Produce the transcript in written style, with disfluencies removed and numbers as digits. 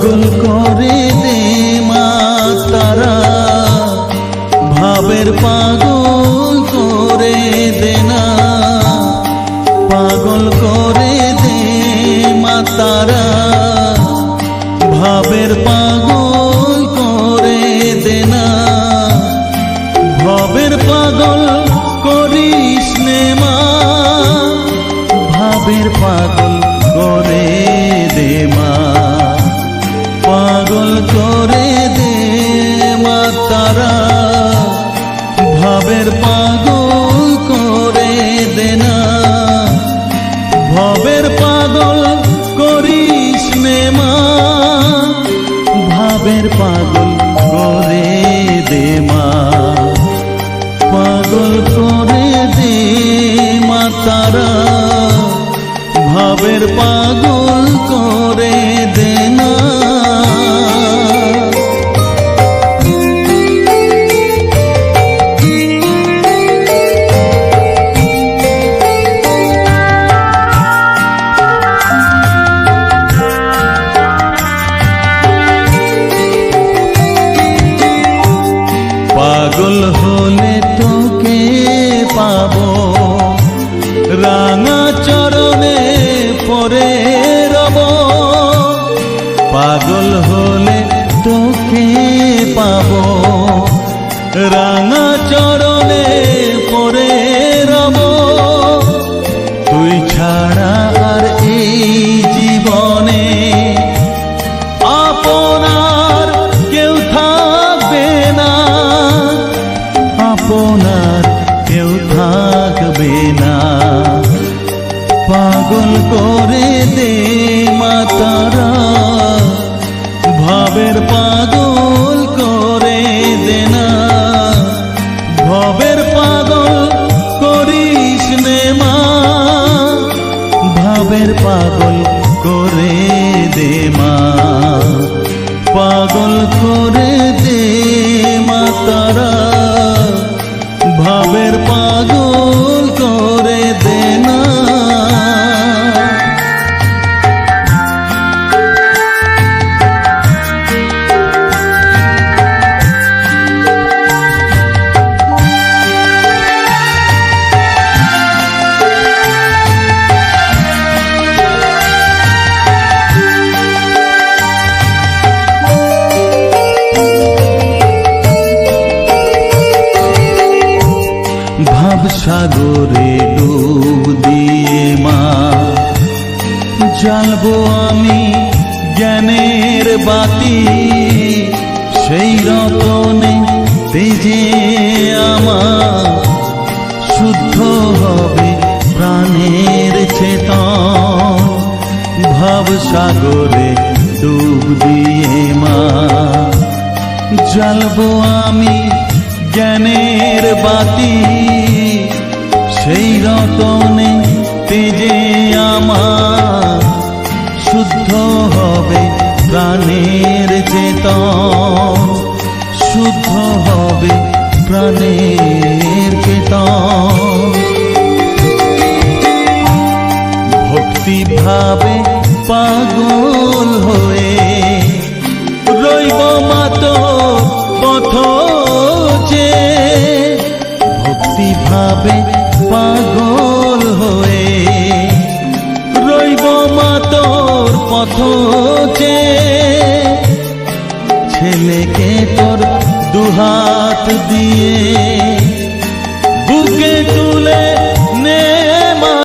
পাগল করে দে মা তারা, ভাবের পাগল করে দে না, পাগল করে দে মা তারা, ভাবের পাগল করে দে না, ভবের পাগল করিস নে মা, ভাবের পাগল করে দে মা, পাগল করে দে মা তারা, ভাবের পাগল করে দে না, ভবের পাগল করিস নে মা, ভাবের পাগল করে দে মা, পাগল করে দে মা তারা, ভাবের পাগল করে দে না। পাগল হলে তোকে পাবো, রাঙা চরণে পরে রব, পাগল হলে তোকে পাবো, রাঙা চরণে পরে রব, তুই ছাড়া আর এই জীবনে আপনার কেউ থাকবে না, আপনার কেউ থাকবে না, পাগল করে দে মা তারা, ভাবের পাগল করে দে না, ভবের পাগল করিস নে মা, ভাবের পাগল করে দে মা, পাগল করে দে মা তারা, ভাবের পাগল করে দে না। ভাব সাগরে ডুব দিয়ে মা, জ্বালবো আমি জ্ঞানের বাতি, সেই রতনে তেজে আমার শুদ্ধ হবে প্রাণের চেতন, ভাব সাগরে ডুব দিয়ে মা, জ্বালবো আমি জ্ঞানের বাতি, সেই রতনে তেজে আমার শুদ্ধ হবে প্রাণের চেতন, শুদ্ধ হবে প্রাণের চেতন, ভক্তি ভাবে পাগল হয়ে রইব মাতো পথ যে, ভক্তি ভাবে পাগল হয়ে রইব মা তোর পথ যে, ছেলেকে তোর দুহাত দিয়ে বুকে তুলে নে